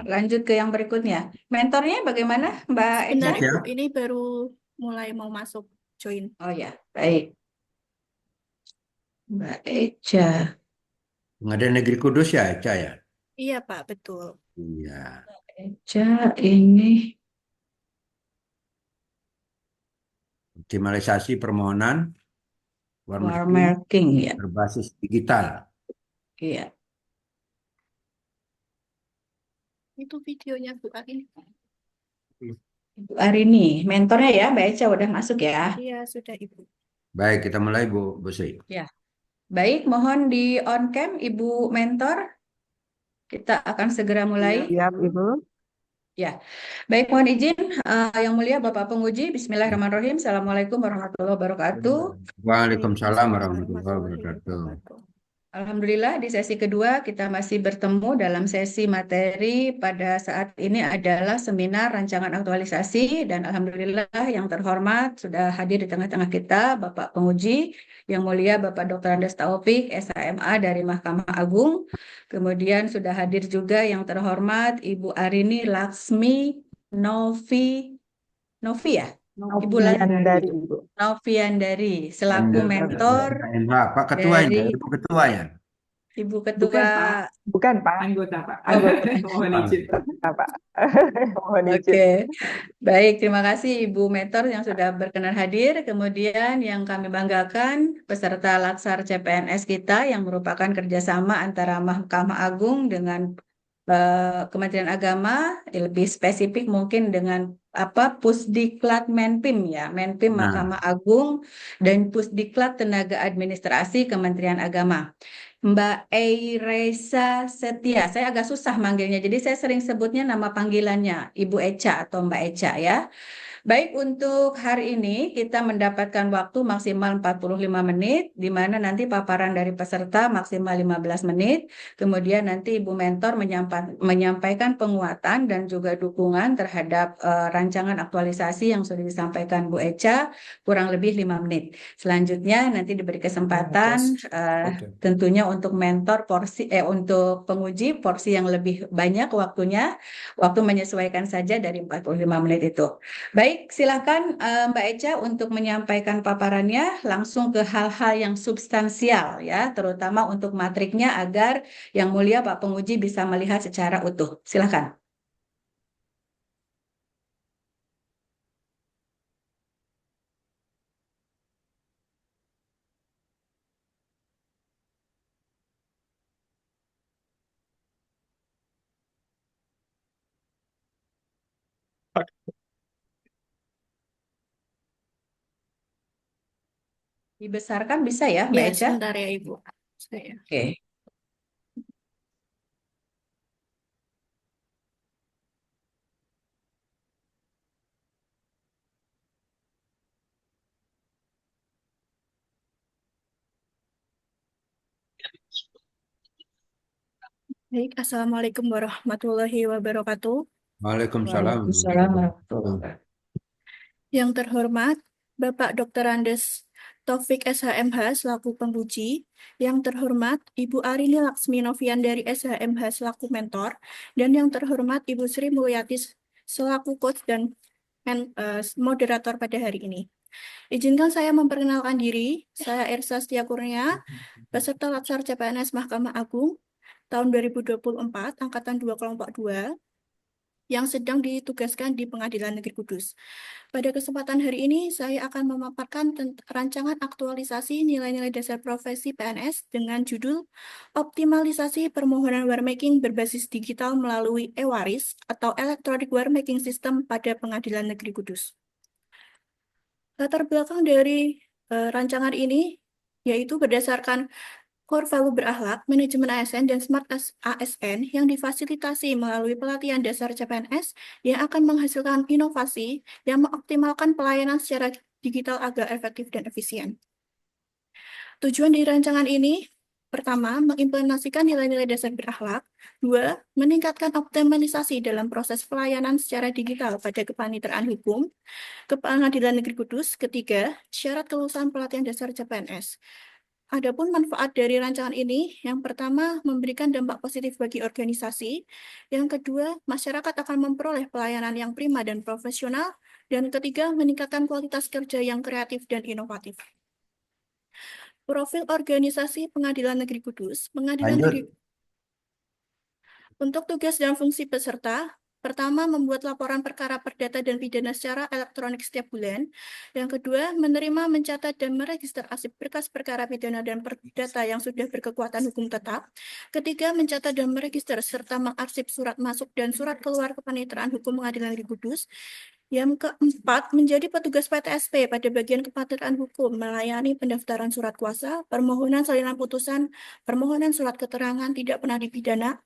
Lanjut ke yang berikutnya. Mentornya bagaimana, Mbak Eca? Sebentar Ibu, Siap. ini baru mulai mau masuk join. Oh ya, baik. Mbak Eca. Pengadilan Negeri Kudus ya, Eca ya? Iya Pak, betul. Iya. Eca ini Optimalisasi permohonan warmarking warmarking ya. berbasis digital. Iya. Itu videonya Bu Arin. Ibu Arini, mentornya ya, Mbak Eca udah masuk ya. Iya, sudah Ibu. Baik, kita mulai Bu Sri. Ya. Baik, mohon di on cam Ibu mentor. Kita akan segera mulai. Siap, Ibu. Ya. Baik, mohon izin yang mulia Bapak Penguji. Bismillahirrahmanirrahim. Assalamualaikum warahmatullahi wabarakatuh. Waalaikumsalam Waalaikumsalam warahmatullahi warahmatullahi wabarakatuh. wabarakatuh. Alhamdulillah di sesi kedua kita masih bertemu dalam sesi materi pada saat ini adalah seminar rancangan aktualisasi dan Alhamdulillah yang terhormat sudah hadir di tengah-tengah kita Bapak Penguji yang mulia Bapak Dr. Andes Taufik SHMA dari Mahkamah Agung. Kemudian sudah hadir juga yang terhormat Ibu Arini Laksmi Novi ya? Ibu Novian dari Ibu. Noviandari Dan selaku mentor MH, Pak Ketua ini, dari Ibu Ketua ya? Ibu Bukan Ketua. Pak, Bukan, Pak. anggota Pak. Anggota. Mohon izin. Pak. Mohon izin. Oke, baik. Terima kasih Ibu Mentor yang sudah berkenan hadir. Kemudian yang kami banggakan peserta Latsar CPNS kita yang merupakan kerjasama antara Mahkamah Agung dengan Kementerian Agama, lebih spesifik mungkin dengan Pusdiklat Menpim ya, Menpim Nah, Mahkamah Agung dan Pusdiklat Tenaga Administrasi Kementerian Agama. Mbak Eiresa Setia, saya agak susah manggilnya, jadi saya sering sebutnya nama panggilannya Ibu Eca atau Mbak Eca ya. Baik, untuk hari ini kita mendapatkan waktu maksimal 45 menit, di mana nanti paparan dari peserta maksimal 15 menit. Kemudian nanti Ibu Mentor menyampaikan penguatan dan juga dukungan terhadap rancangan aktualisasi yang sudah disampaikan Bu Eca, kurang lebih 5 menit. Selanjutnya nanti diberi kesempatan tentunya untuk untuk penguji porsi yang lebih banyak waktunya, waktu menyesuaikan saja dari 45 menit itu. Baik, silakan Mbak Eca untuk menyampaikan paparannya langsung ke hal-hal yang substansial ya, terutama untuk matriknya agar yang mulia Pak Penguji bisa melihat secara utuh. Silakan. Dibesarkan bisa ya Mbak Ya, Eca? sebentar ya Ibu. Saya. Oke. Baik, Assalamualaikum warahmatullahi wabarakatuh. Waalaikumsalam Waalaikumsalam warahmatullahi warahmatullahi wabarakatuh. wabarakatuh. Yang terhormat Bapak Dr. Andes Taufik SHMH selaku penguji, yang terhormat Ibu Arini Laksmi Novian dari SHMH selaku mentor, dan yang terhormat Ibu Sri Mulyatis selaku coach dan moderator pada hari ini. Izinkan saya memperkenalkan diri, saya Ersa Setia Kurnia, peserta Latsar CPNS Mahkamah Agung tahun 2024, Angkatan 2 Kelompok 2, yang sedang ditugaskan di Pengadilan Negeri Kudus. Pada kesempatan hari ini, saya akan memaparkan rancangan aktualisasi nilai-nilai dasar profesi PNS dengan judul Optimalisasi Permohonan Warmaking berbasis digital melalui e-waris atau Electronic Warmaking System pada Pengadilan Negeri Kudus. Latar belakang dari rancangan ini yaitu berdasarkan core value berakhlak, manajemen ASN, dan smart ASN yang difasilitasi melalui pelatihan dasar CPNS yang akan menghasilkan inovasi yang mengoptimalkan pelayanan secara digital agar efektif dan efisien. Tujuan dari rancangan ini, pertama, mengimplementasikan nilai-nilai dasar berakhlak. Dua, meningkatkan optimalisasi dalam proses pelayanan secara digital pada kepaniteraan hukum, ke Pengadilan Negeri Kudus. Ketiga, syarat kelulusan pelatihan dasar CPNS. Adapun manfaat dari rancangan ini, yang pertama memberikan dampak positif bagi organisasi, yang kedua masyarakat akan memperoleh pelayanan yang prima dan profesional, dan ketiga meningkatkan kualitas kerja yang kreatif dan inovatif. Profil organisasi Pengadilan Negeri Kudus, Pengadilan Lanjut. Negeri untuk tugas dan fungsi peserta, pertama, membuat laporan perkara perdata dan pidana secara elektronik setiap bulan. Yang kedua, menerima, mencatat, dan meregister arsip berkas perkara pidana dan perdata yang sudah berkekuatan hukum tetap. Ketiga, mencatat dan meregister serta mengarsip surat masuk dan surat keluar kepaniteraan hukum Pengadilan Negeri Kudus. Yang keempat, menjadi petugas PTSP pada bagian kepaniteraan hukum, melayani pendaftaran surat kuasa, permohonan salinan putusan, permohonan surat keterangan tidak pernah dipidana,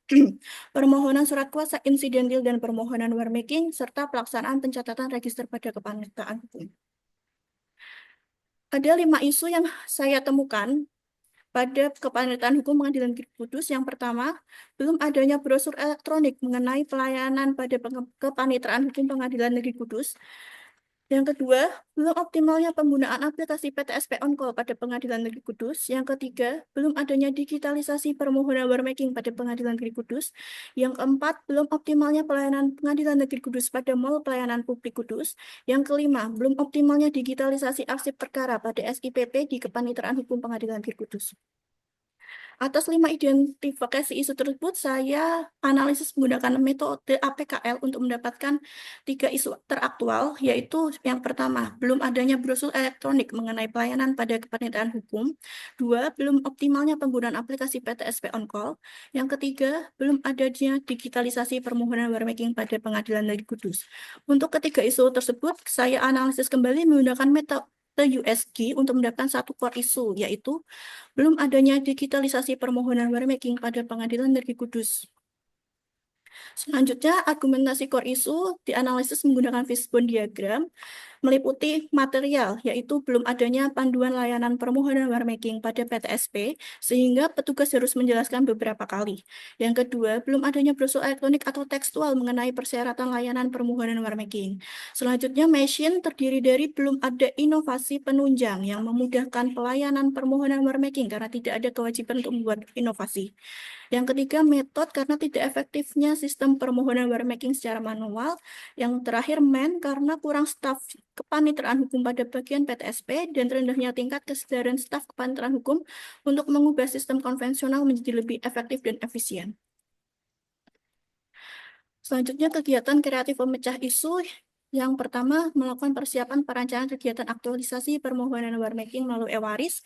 permohonan surat kuasa insidentil dan permohonan warmaking, serta pelaksanaan pencatatan register pada kepaniteraan hukum. Ada 5 isu yang saya temukan pada kepaniteraan hukum Pengadilan Negeri Kudus. Yang pertama, belum adanya brosur elektronik mengenai pelayanan pada kepaniteraan hukum Pengadilan Negeri Kudus. Yang kedua, belum optimalnya penggunaan aplikasi PTSP On Call pada Pengadilan Negeri Kudus. Yang ketiga, belum adanya digitalisasi permohonan warmaking pada Pengadilan Negeri Kudus. Yang keempat, belum optimalnya pelayanan Pengadilan Negeri Kudus pada Mall Pelayanan Publik Kudus. Yang kelima, belum optimalnya digitalisasi arsip perkara pada SIPP di Kepaniteraan Hukum Pengadilan Negeri Kudus. Atas 5 identifikasi isu tersebut, saya analisis menggunakan metode APKL untuk mendapatkan 3 isu teraktual, yaitu yang pertama, belum adanya brosur elektronik mengenai pelayanan pada kepaniteraan hukum. 2, belum optimalnya penggunaan aplikasi PTSP On Call. Yang ketiga, belum adanya digitalisasi permohonan warmaking pada Pengadilan Negeri Kudus. Untuk ketiga isu tersebut, saya analisis kembali menggunakan metode USG untuk mendapatkan satu core isu, yaitu belum adanya digitalisasi permohonan warmaking pada Pengadilan Negeri Kudus. Selanjutnya, argumentasi core isu dianalisis menggunakan fishbone diagram, meliputi material, yaitu belum adanya panduan layanan permohonan warmaking pada PTSP, sehingga petugas harus menjelaskan beberapa kali. Yang kedua, belum adanya brosur elektronik atau tekstual mengenai persyaratan layanan permohonan warmaking. Selanjutnya, machine terdiri dari belum ada inovasi penunjang yang memudahkan pelayanan permohonan warmaking karena tidak ada kewajiban untuk membuat inovasi. Yang ketiga, metode karena tidak efektifnya sistem permohonan warmaking secara manual. Yang terakhir, karena kurang staf kepaniteraan hukum pada bagian PTSP dan rendahnya tingkat kesadaran staf kepaniteraan hukum untuk mengubah sistem konvensional menjadi lebih efektif dan efisien. Selanjutnya, kegiatan kreatif pemecah isu. Yang pertama, melakukan persiapan perancangan kegiatan aktualisasi permohonan warmaking melalui e-waris.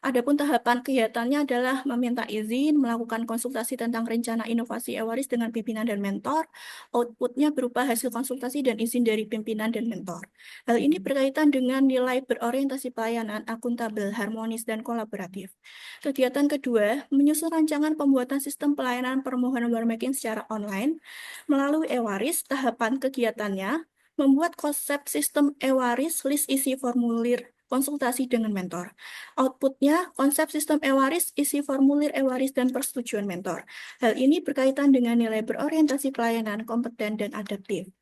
Adapun tahapan kegiatannya adalah meminta izin, melakukan konsultasi tentang rencana inovasi e-waris dengan pimpinan dan mentor. Outputnya berupa hasil konsultasi dan izin dari pimpinan dan mentor. Hal ini berkaitan dengan nilai berorientasi pelayanan, akuntabel, harmonis, dan kolaboratif. Kegiatan kedua, menyusun rancangan pembuatan sistem pelayanan permohonan warmaking secara online. Melalui e-waris, tahapan kegiatannya membuat konsep sistem e-waris, list isi formulir konsultasi dengan mentor. Outputnya, konsep sistem e-waris, isi formulir e-waris, dan persetujuan mentor. Hal ini berkaitan dengan nilai berorientasi pelayanan, kompeten, dan adaptif.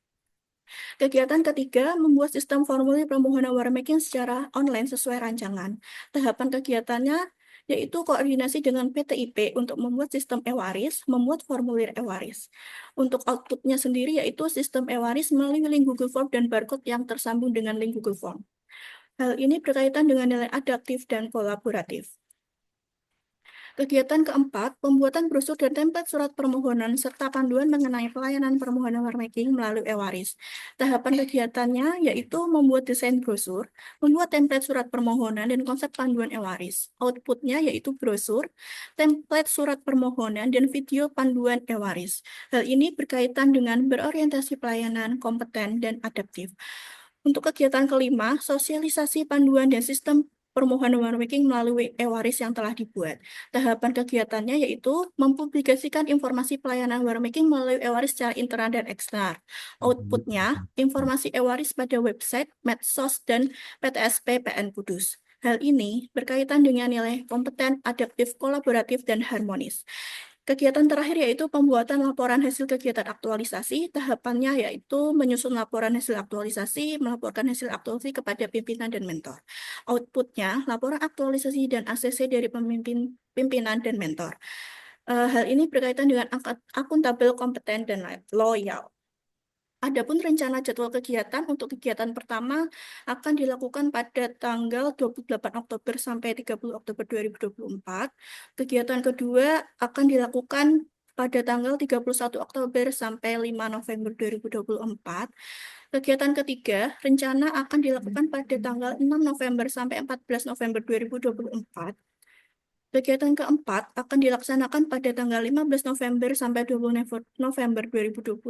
Kegiatan ketiga, membuat sistem formulir permohonan warmaking secara online sesuai rancangan. Tahapan kegiatannya yaitu koordinasi dengan PTIP untuk membuat sistem e-waris, membuat formulir e-waris. Untuk outputnya sendiri yaitu sistem e-waris melalui link Google Form dan barcode yang tersambung dengan link Google Form. Hal ini berkaitan dengan nilai adaptif dan kolaboratif. Kegiatan keempat, pembuatan brosur dan template surat permohonan serta panduan mengenai pelayanan permohonan warmaking melalui e-waris. Tahapan kegiatannya yaitu membuat desain brosur, membuat template surat permohonan, dan konsep panduan e-waris. Outputnya yaitu brosur, template surat permohonan, dan video panduan e-waris. Hal ini berkaitan dengan berorientasi pelayanan, kompeten, dan adaptif. Untuk kegiatan kelima, sosialisasi panduan dan sistem permohonan warmaking melalui e-waris yang telah dibuat. Tahapan kegiatannya yaitu mempublikasikan informasi pelayanan warmaking melalui e-waris secara internal dan eksternal. Outputnya, informasi e-waris pada website, medsos, dan PTSP PN Kudus. Hal ini berkaitan dengan nilai kompeten, adaptif, kolaboratif, dan harmonis. Kegiatan terakhir yaitu pembuatan laporan hasil kegiatan aktualisasi. Tahapannya yaitu menyusun laporan hasil aktualisasi, melaporkan hasil aktualisasi kepada pimpinan dan mentor. Outputnya, laporan aktualisasi dan ACC dari pimpinan dan mentor. Hal ini berkaitan dengan akuntabel, kompeten, dan loyal. Adapun rencana jadwal kegiatan untuk kegiatan pertama akan dilakukan pada tanggal 28 Oktober sampai 30 Oktober 2024. Kegiatan kedua akan dilakukan pada tanggal 31 Oktober sampai 5 November 2024. Kegiatan ketiga rencana akan dilakukan pada tanggal 6 November sampai 14 November 2024. Kegiatan keempat akan dilaksanakan pada tanggal 15 November sampai 20 November 2024.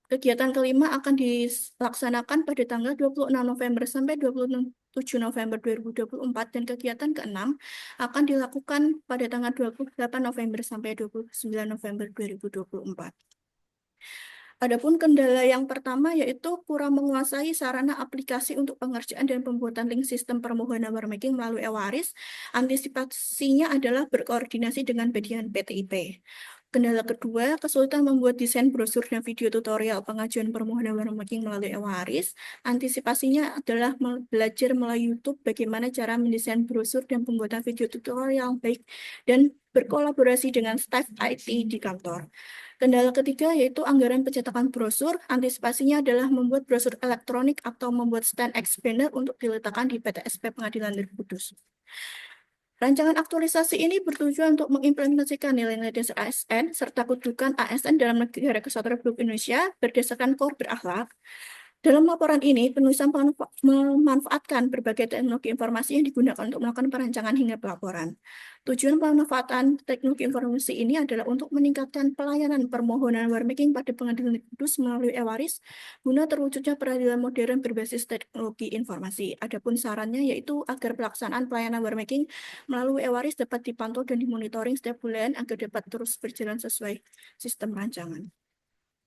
Kegiatan kelima akan dilaksanakan pada tanggal 26 November sampai 27 November 2024 dan kegiatan keenam akan dilakukan pada tanggal 28 November sampai 29 November 2024. Adapun kendala yang pertama yaitu kurang menguasai sarana aplikasi untuk pengerjaan dan pembuatan link sistem permohonan warmaking melalui e-waris. Antisipasinya adalah berkoordinasi dengan bagian PTIP. Kendala kedua, kesulitan membuat desain brosur dan video tutorial pengajuan permohonan warmaking melalui e-waris. Antisipasinya adalah belajar melalui YouTube bagaimana cara mendesain brosur dan pembuatan video tutorial baik dan berkolaborasi dengan staf IT di kantor. Kendala ketiga yaitu anggaran pencetakan brosur. Antisipasinya adalah membuat brosur elektronik atau membuat stand expander untuk diletakkan di PTSP Pengadilan Negeri Kudus. Rancangan aktualisasi ini bertujuan untuk mengimplementasikan nilai-nilai dasar ASN serta kedudukan ASN dalam negara kesatuan Republik Indonesia berdasarkan core berakhlak. Dalam laporan ini, penulisan memanfaatkan berbagai teknologi informasi yang digunakan untuk melakukan perancangan hingga pelaporan. Tujuan pemanfaatan teknologi informasi ini adalah untuk meningkatkan pelayanan permohonan warmaking pada Pengadilan Negeri Kudus melalui e-waris guna terwujudnya peradilan modern berbasis teknologi informasi. Adapun sarannya yaitu agar pelaksanaan pelayanan warmaking melalui e-waris dapat dipantau dan dimonitoring setiap bulan agar dapat terus berjalan sesuai sistem rancangan.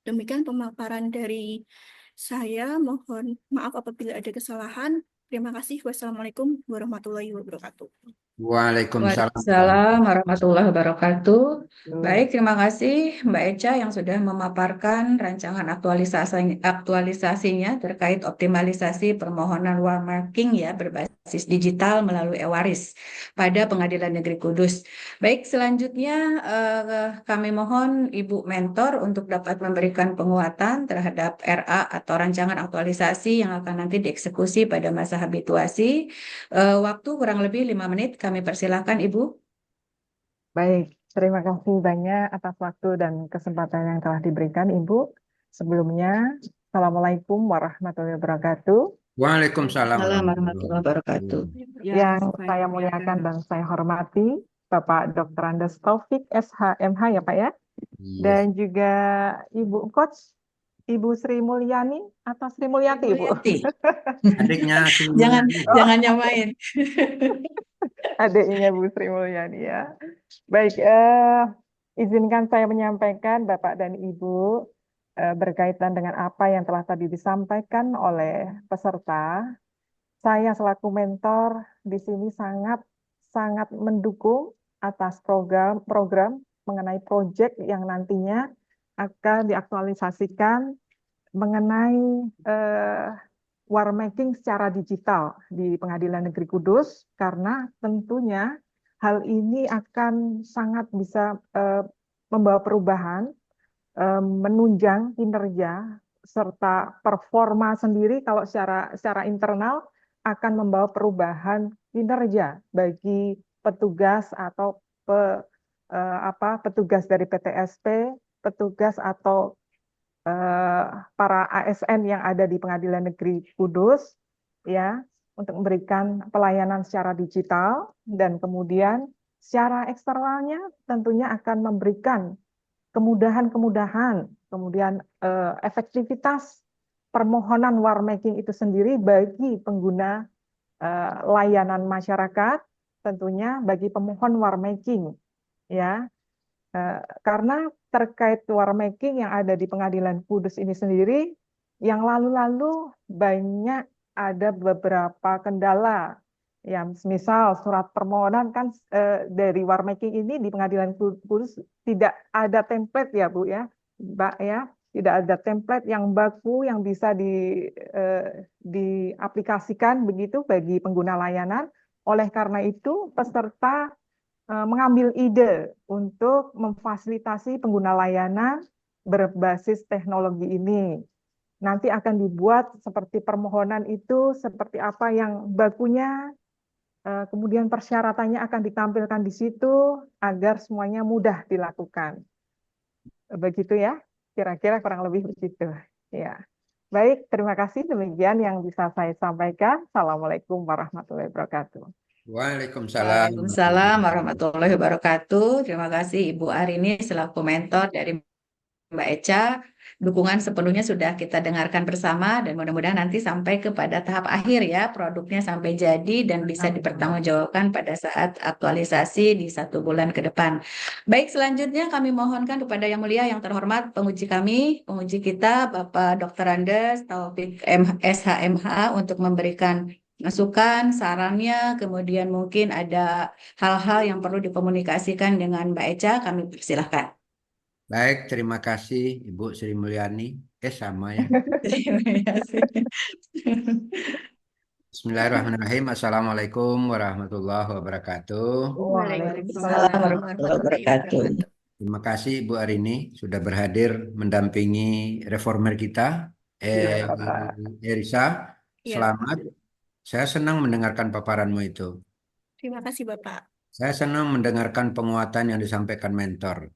Demikian pemaparan dari saya, mohon maaf apabila ada kesalahan. Terima kasih. Wassalamualaikum warahmatullahi wabarakatuh. Waalaikumsalam. Waalaikumsalam warahmatullahi wabarakatuh. Baik, terima kasih Mbak Eca yang sudah memaparkan rancangan aktualisasinya terkait optimalisasi permohonan warmaking ya berbasis digital melalui e-waris pada Pengadilan Negeri Kudus. Baik, selanjutnya kami mohon Ibu Mentor untuk dapat memberikan penguatan terhadap RA atau rancangan aktualisasi yang akan nanti dieksekusi pada masa habituasi. Waktu kurang lebih 5 menit. Kami persilahkan Ibu. Baik, terima kasih banyak atas waktu dan kesempatan yang telah diberikan Ibu. Sebelumnya, Assalamualaikum warahmatullahi wabarakatuh. Waalaikumsalam Warahmatullahi wabarakatuh. Yang saya muliakan dan saya hormati, Bapak Dr. Andes Taufik, SHMH ya Pak ya. Iya. Dan juga Ibu Coach, Ibu Sri Mulyani atau Sri Mulyati Ibu? Mulyati. Adiknya Jangan nyamain. Adiknya Bu Sri Mulyani ya. Baik, izinkan saya menyampaikan Bapak dan Ibu berkaitan dengan apa yang telah tadi disampaikan oleh peserta. Saya selaku mentor di sini sangat mendukung atas program mengenai proyek yang nantinya akan diaktualisasikan mengenai warmaking secara digital di Pengadilan Negeri Kudus, karena tentunya hal ini akan sangat bisa membawa perubahan, menunjang kinerja serta performa sendiri. Kalau secara internal akan membawa perubahan kinerja bagi petugas atau petugas dari PTSP, petugas atau para ASN yang ada di Pengadilan Negeri Kudus ya, untuk memberikan pelayanan secara digital, dan kemudian secara eksternalnya tentunya akan memberikan kemudahan, kemudian efektivitas permohonan warmaking itu sendiri bagi pengguna layanan masyarakat, tentunya bagi pemohon warmaking ya. Karena terkait warmaking yang ada di Pengadilan Kudus ini sendiri, yang lalu-lalu banyak ada beberapa kendala Ya, misal surat permohonan kan dari warmaking ini di Pengadilan Kudus tidak ada template ya Bu ya, Mbak ya, tidak ada template yang baku yang bisa diaplikasikan begitu bagi pengguna layanan. Oleh karena itu peserta mengambil ide untuk memfasilitasi pengguna layanan berbasis teknologi ini. Nanti akan dibuat seperti permohonan itu seperti apa yang bakunya. Kemudian persyaratannya akan ditampilkan di situ agar semuanya mudah dilakukan. Begitu ya, kira-kira kurang lebih begitu. Ya, baik, terima kasih. Demikian yang bisa saya sampaikan. Assalamualaikum warahmatullahi wabarakatuh. Waalaikumsalam. Waalaikumsalam warahmatullahi wabarakatuh. Terima kasih Ibu Arini selaku mentor dari Mbak Eca. Dukungan sepenuhnya sudah kita dengarkan bersama dan mudah-mudahan nanti sampai kepada tahap akhir ya, produknya sampai jadi dan bisa dipertanggungjawabkan pada saat aktualisasi di 1 bulan ke depan. Baik, selanjutnya kami mohonkan kepada Yang Mulia, yang terhormat penguji kami, penguji kita Bapak Dr. Andes Taufik SHMH untuk memberikan masukan, sarannya, kemudian mungkin ada hal-hal yang perlu dikomunikasikan dengan Mbak Eca, kami persilahkan. Baik, terima kasih Ibu Sri Mulyani. Sama ya. Terima kasih. Bismillahirrahmanirrahim. Assalamualaikum warahmatullahi wabarakatuh. Waalaikumsalam warahmatullahi wabarakatuh. Terima kasih Ibu Arini sudah berhadir mendampingi reformer kita, Bapak. Erisa. Iya, Selamat. Saya senang mendengarkan paparanmu itu. terima kasih Bapak. Saya senang mendengarkan penguatan yang disampaikan mentor.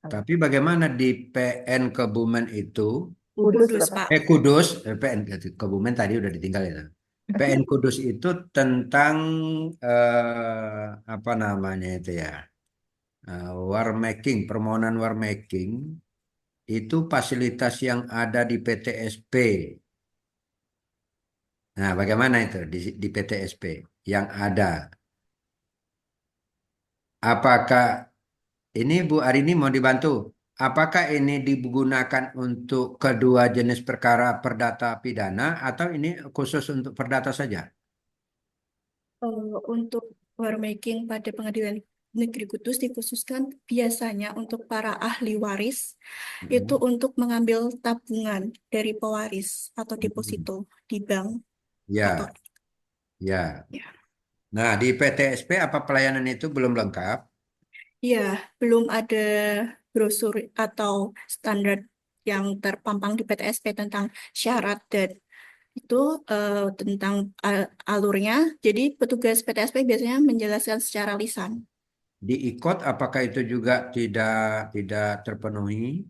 Tapi bagaimana di PN Kebumen itu? Kudus, Pak. Kudus, PN Kebumen tadi udah ditinggal itu. PN Kudus itu tentang apa namanya itu ya? Warmaking, permohonan warmaking itu fasilitas yang ada di PTSP. Nah, bagaimana itu di PTSP yang ada? Apakah ini Bu Arini mau dibantu? Apakah ini digunakan untuk kedua jenis perkara perdata pidana atau ini khusus untuk perdata saja? Untuk warmaking pada Pengadilan Negeri Kudus dikhususkan biasanya untuk para ahli waris, itu untuk mengambil tabungan dari pewaris atau deposito di bank atau Ya, ya. ya. Nah, di PTSP apa pelayanan itu belum lengkap? Ya, belum ada brosur atau standar yang terpampang di PTSP tentang syarat dan itu tentang alurnya. Jadi petugas PTSP biasanya menjelaskan secara lisan. Di IKOT apakah itu juga tidak terpenuhi?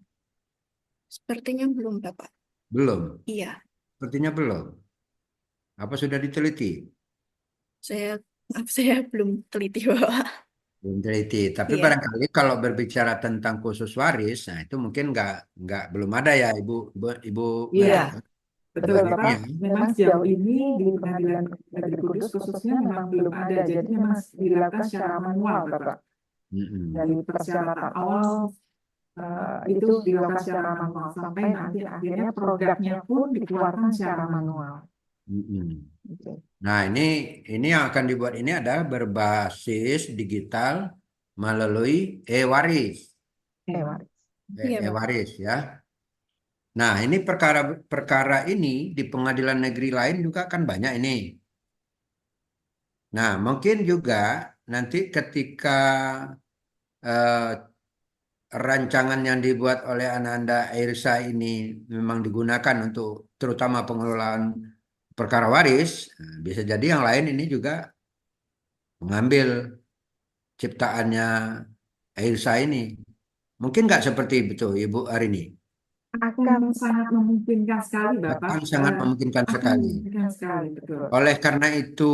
Sepertinya belum, Bapak. Belum. Iya, Sepertinya belum. Apa sudah diteliti? saya maaf, saya belum teliti, Bapak. Belum teliti. Tapi Iya, barangkali kalau berbicara tentang khusus waris, nah itu mungkin nggak belum ada ya Ibu Iya, betul Bapak Bapak. ini ya. Memang sejauh ini di Pengadilan Negeri Kudus khususnya memang belum ada. Jadi memang dilakukan secara manual, Bapak. Mm-mm. Dari persyaratan awal itu dilakukan secara manual sampai nanti akhirnya produknya pun dikeluarkan secara manual. Mm-mm. Oke. Nah ini yang akan dibuat ini adalah berbasis digital melalui e-waris, Waris. iya, Bapak. e-waris ya. Nah ini perkara ini di pengadilan negeri lain juga kan banyak ini. Nah mungkin juga nanti ketika eh, rancangan yang dibuat oleh Ananda Airsa ini memang digunakan untuk terutama pengelolaan perkara waris, nah, bisa jadi yang lain ini juga mengambil ciptaannya Airsa ini. Mungkin nggak seperti itu, Ibu Arini? Akan sangat memungkinkan sekali, Bapak. Akan sangat memungkinkan Akan sekali. memungkinkan sekali, betul. Oleh karena itu,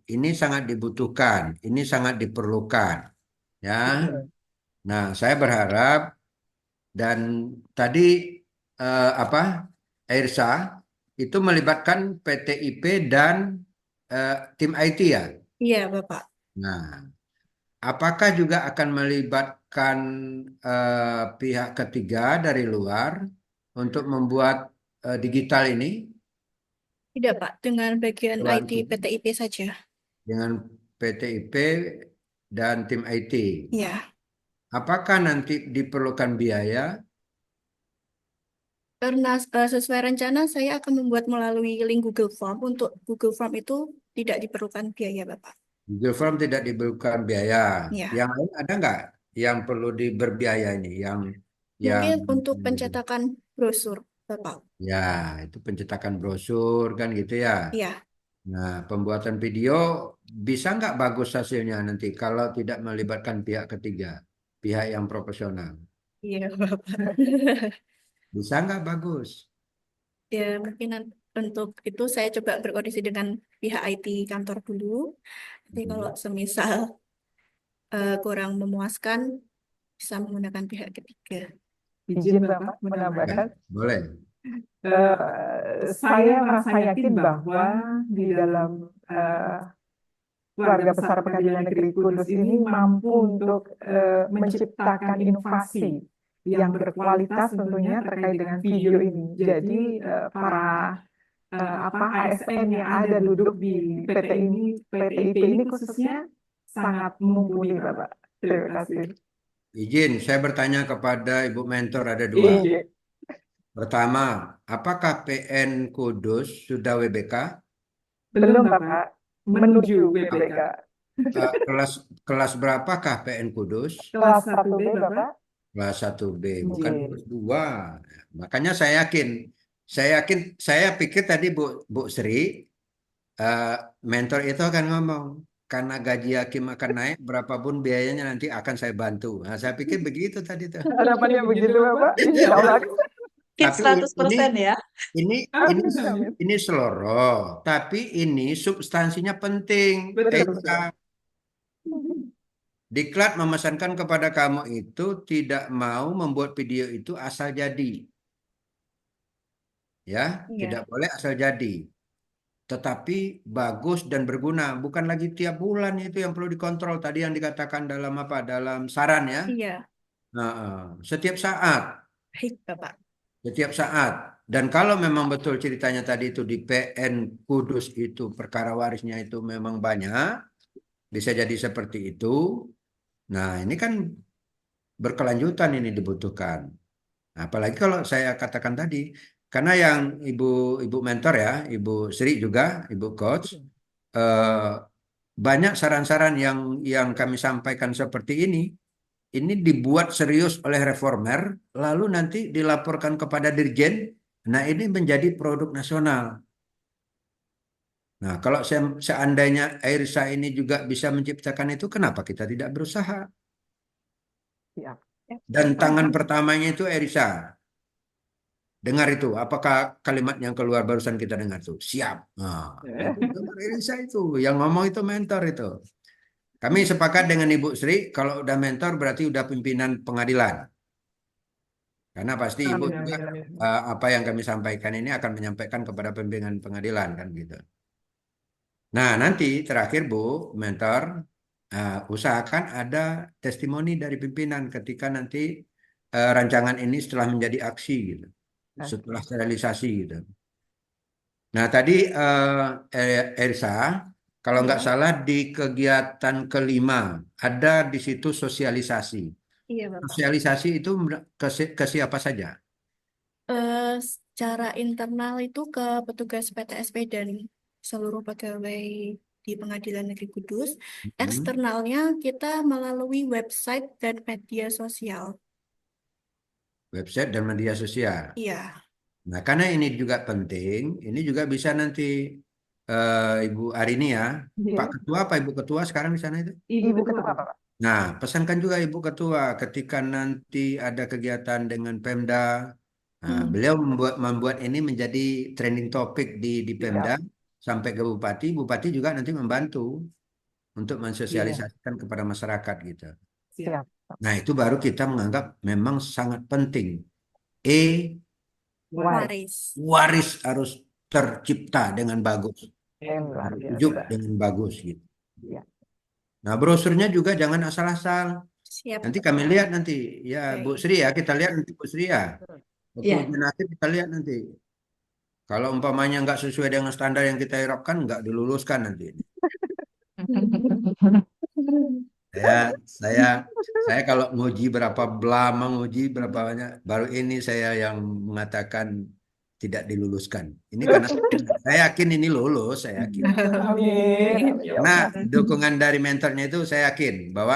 ini sangat dibutuhkan, ini sangat diperlukan, ya. Nah, saya berharap dan tadi apa Airsa itu melibatkan PTIP dan tim IT ya. Iya, Bapak. Nah, apakah juga akan melibatkan pihak ketiga dari luar untuk membuat digital ini? Tidak, Pak. Dengan bagian IT Bantu PTIP saja. dengan PTIP dan tim IT. Iya. Apakah nanti diperlukan biaya? Karena sesuai rencana saya akan membuat melalui link Google Form. Untuk Google Form itu tidak diperlukan biaya, Bapak. Google Form tidak diperlukan biaya. Iya. Yang lain ada nggak yang perlu berbiaya ini? Yang Mungkin untuk pencetakan brosur, Bapak. ya itu pencetakan brosur kan gitu ya. Iya. Nah, pembuatan video bisa nggak bagus hasilnya nanti kalau tidak melibatkan pihak ketiga, pihak yang profesional. Iya, Bapak. Bisa nggak bagus? Ya, mungkin untuk itu saya coba berkoordinasi dengan pihak IT kantor dulu. Nanti kalau semisal kurang memuaskan, bisa menggunakan pihak ketiga. Izin Bapak menambahkan. Boleh. Saya merasa yakin bahwa di dalam keluarga besar Pengadilan Negeri Kudus ini mampu untuk menciptakan inovasi yang berkualitas tentunya terkait dengan video ini. Jadi para ASN yang ada duduk di PTIP ini khususnya sangat mumpuni, Bapak. Terima kasih. Izin, saya bertanya kepada Ibu Mentor ada dua. Iya. Pertama, apakah PN Kudus sudah WBK? Belum, Bapak. Menuju WBK. Kelas berapakah PN Kudus? Kelas 1B, Bapak. Kelas 1B, bukan Iya. kelas 2. Makanya saya pikir tadi Bu Sri, mentor itu akan ngomong, karena gaji hakim akan naik, berapapun biayanya nanti akan saya bantu. Nah, saya pikir begitu tadi tuh. Harapannya begitu Bapak. Insya Allah. Mungkin Tapi 100% ya. ini seloroh, tapi ini substansinya penting. Betul. Diklat memesankan kepada kamu itu tidak mau membuat video itu asal jadi. Ya, Iya. tidak boleh asal jadi. Tetapi bagus dan berguna, bukan lagi tiap bulan itu yang perlu dikontrol tadi yang dikatakan dalam saran ya. Iya. Nah, setiap saat. Baik, Bapak. Setiap saat. Dan kalau memang betul ceritanya tadi itu di PN Kudus itu perkara warisnya itu memang banyak, bisa jadi seperti itu. Nah, ini kan berkelanjutan ini dibutuhkan. Nah, apalagi kalau saya katakan tadi, karena yang Ibu Mentor ya, Ibu Sri juga, Ibu Coach, banyak saran-saran yang kami sampaikan seperti ini dibuat serius oleh reformer, lalu nanti dilaporkan kepada Dirjen. Nah, ini menjadi produk nasional. Nah, kalau seandainya Airsa ini juga bisa menciptakan itu, kenapa kita tidak berusaha? Siap. Dan tangan pertamanya itu Airsa. Dengar itu, apakah kalimat yang keluar barusan kita dengar tuh? Siap. Nah, itu Airsa itu, yang ngomong itu mentor itu. Kami sepakat dengan Ibu Sri, kalau udah mentor berarti udah pimpinan pengadilan. Karena pasti Ibu juga apa yang kami sampaikan ini akan menyampaikan kepada pimpinan pengadilan kan gitu. Nah, nanti terakhir Bu Mentor, usahakan ada testimoni dari pimpinan ketika nanti rancangan ini setelah menjadi aksi gitu. Setelah realisasi gitu. Nah, tadi Ersa, kalau nggak salah di kegiatan kelima ada di situ sosialisasi. Iya, Bapak. Sosialisasi itu ke siapa saja? Secara internal itu ke petugas PTSP dan seluruh pegawai di Pengadilan Negeri Kudus. Eksternalnya kita melalui website dan media sosial. Website dan media sosial. Iya. Nah, karena ini juga penting, ini juga bisa nanti Ibu Arini ya, Pak Ketua, Pak Ibu Ketua sekarang di sana itu. Ibu Ketua Bapak. Nah, pesankan juga Ibu Ketua ketika nanti ada kegiatan dengan Pemda, beliau membuat ini menjadi trending topic di Pemda sampai ke Bupati. Bupati juga nanti membantu untuk mensosialisasikan kepada masyarakat gitu. Siap. Nah, itu baru kita menganggap memang sangat penting. Waris harus tercipta dengan bagus, hidup dengan bagus gitu. Nah, brosurnya juga jangan asal-asal. Siap. Nanti kami lihat nanti ya Bu Sri ya, kita lihat nanti Bu Sri ya. Waktu ujian akhir kita lihat nanti. Kalau umpamanya nggak sesuai dengan standar yang kita harapkan, nggak diluluskan nanti. Saya kalau nguji berapa lama nguji berapa banyak, baru ini saya yang mengatakan tidak diluluskan. Ini karena saya yakin ini lulus, saya yakin. Amin. Karena dukungan dari mentornya itu saya yakin bahwa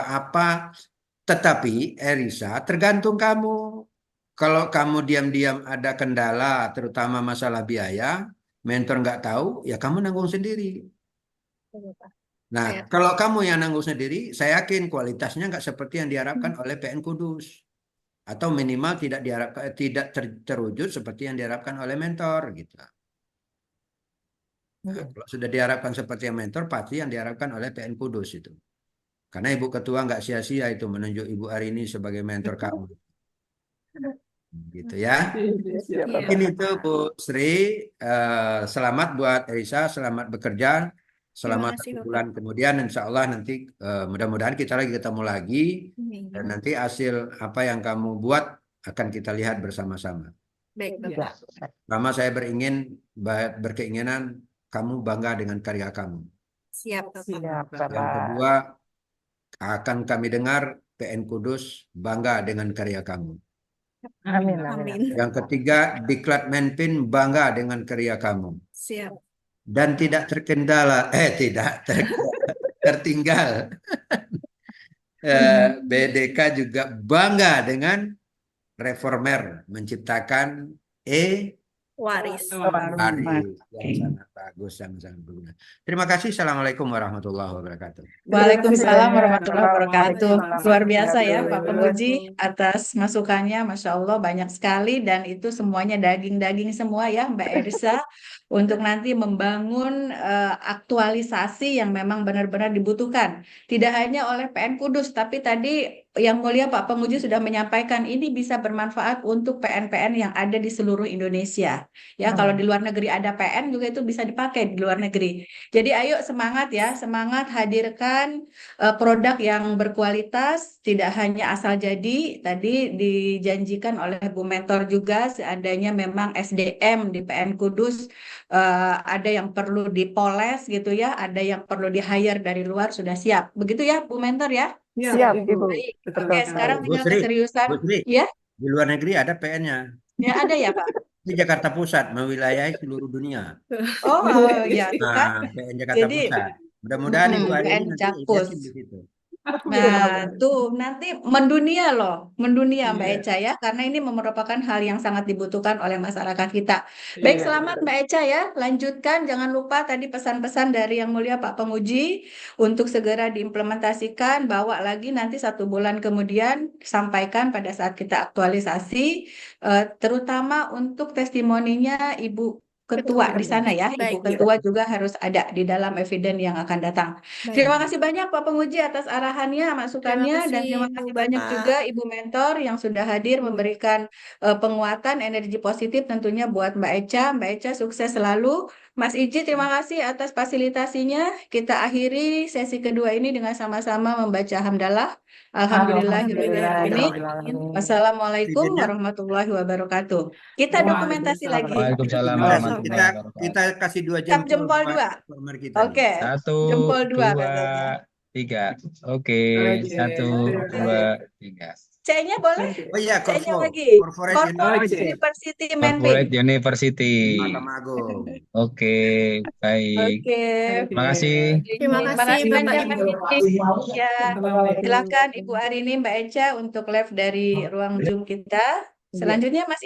tetapi Erisa tergantung kamu. Kalau kamu diam-diam ada kendala, terutama masalah biaya, mentor nggak tahu, ya kamu nanggung sendiri. Nah, kalau kamu yang nanggung sendiri, saya yakin kualitasnya nggak seperti yang diharapkan oleh PN Kudus. Atau minimal tidak terwujud seperti yang diharapkan oleh mentor gitu. Nah, kalau sudah diharapkan seperti yang mentor, pasti yang diharapkan oleh PN Kudus itu. Karena Ibu Ketua nggak sia-sia itu menunjuk Ibu Arini sebagai mentor kamu. Gitu ya. Mungkin itu Bu Sri. Selamat buat Erisa, selamat bekerja. Selama kasih, 1 Bapak. bulan kemudian insya Allah nanti mudah-mudahan kita lagi ketemu lagi. Dan nanti hasil apa yang kamu buat akan kita lihat bersama-sama. Baik, Bapak. Pertama saya berkeinginan kamu bangga dengan karya kamu. Siap, Bapak. Siap, Yang Bapak. kedua, akan kami dengar PN Kudus bangga dengan karya kamu. Amin. Amin. Yang ketiga, Diklat Menpin bangga dengan karya kamu. Siap. Dan tidak tertinggal. BDK juga bangga dengan reformer menciptakan Waris. Waris yang sangat bagus, yang sangat berguna. Terima kasih. Assalamualaikum warahmatullahi wabarakatuh. Waalaikumsalam warahmatullahi wabarakatuh. Waalaikumsalam Luar biasa ya warahmatullahi Pak Penguji atas masukannya, Masya Allah banyak sekali dan itu semuanya daging-daging semua ya Mbak Erisa untuk nanti membangun aktualisasi yang memang benar-benar dibutuhkan. Tidak hanya oleh PN Kudus, tapi tadi yang mulia Pak Penguji sudah menyampaikan ini bisa bermanfaat untuk PN-PN yang ada di seluruh Indonesia. Ya, kalau di luar negeri ada PN juga itu bisa dipakai di luar negeri. Jadi ayo semangat ya, semangat hadirkan produk yang berkualitas, tidak hanya asal jadi. Tadi dijanjikan oleh Bu Mentor juga seandainya memang SDM di PN Kudus ada yang perlu dipoles gitu ya, ada yang perlu di-hire dari luar sudah siap. Begitu ya Bu Mentor ya? Siap, Ibu. Baik. Betul Oke, sekali. sekarang Bu tinggal Sri, keseriusan. Bu Sri, Ya, di luar negeri ada PN-nya. ya ada ya Pak. Di Jakarta Pusat, mewilayahi seluruh dunia. Oh ya, itu kan. Nah, PN Jakarta Jadi Pusat. Mudah-mudahan Ibu PN Arini nanti Jakpus. yakin di situ. Nah, tuh nanti mendunia loh, mendunia Mbak Iya. Eca ya, karena ini merupakan hal yang sangat dibutuhkan oleh masyarakat kita. Baik, Iya. selamat Mbak Eca ya, lanjutkan. Jangan lupa tadi pesan-pesan dari Yang Mulia Pak Penguji untuk segera diimplementasikan, bawa lagi nanti 1 bulan kemudian, sampaikan pada saat kita aktualisasi, terutama untuk testimoninya Ibu Ketua di sana ya, Ibu Baik. Ketua juga harus ada di dalam eviden yang akan datang. Baik. Terima kasih banyak Pak Penguji atas arahannya, masukannya, Terima dan kasih, terima Bu kasih banyak Bapak. juga Ibu Mentor yang sudah hadir memberikan penguatan energi positif tentunya buat Mbak Eca. Mbak Eca sukses selalu. Mas Iji, terima kasih atas fasilitasinya. Kita akhiri sesi kedua ini dengan sama-sama membaca hamdalah. Alhamdulillahirrahmanirrahim. Wassalamualaikum warahmatullahi wabarakatuh. Kita dokumentasi lagi. Waalaikumsalam warahmatullahi wabarakatuh. Kita kasih 2 Tap jempol jempol buat 2. performer kita. Oke. 1, Jempol 2 2, katanya. 3. Oke, 1, 2, 3. C-nya boleh? Oh iya, C-nya Korpo. lagi. Corporate Corporate University. University Menpin. Corporate University. Mahkamah Agung. Oke, baik. Oke. Terima kasih. Terima Terima kasih, kasih Bapak banyak Ibu. Mas Iji. Ya, silakan Ibu Arini, Mbak Eca untuk live dari ruang Zoom kita. Selanjutnya Mas